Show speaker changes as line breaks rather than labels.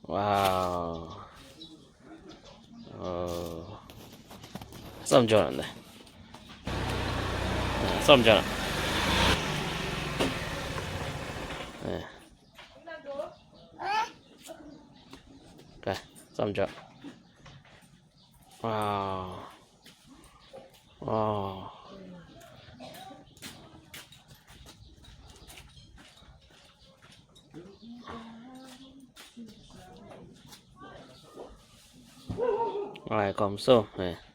와우. 싸움 줄 알았네. 싸움 줄 알았네. 네. 그래, 싸움 줄 와우. 와우. Rồi còn số này.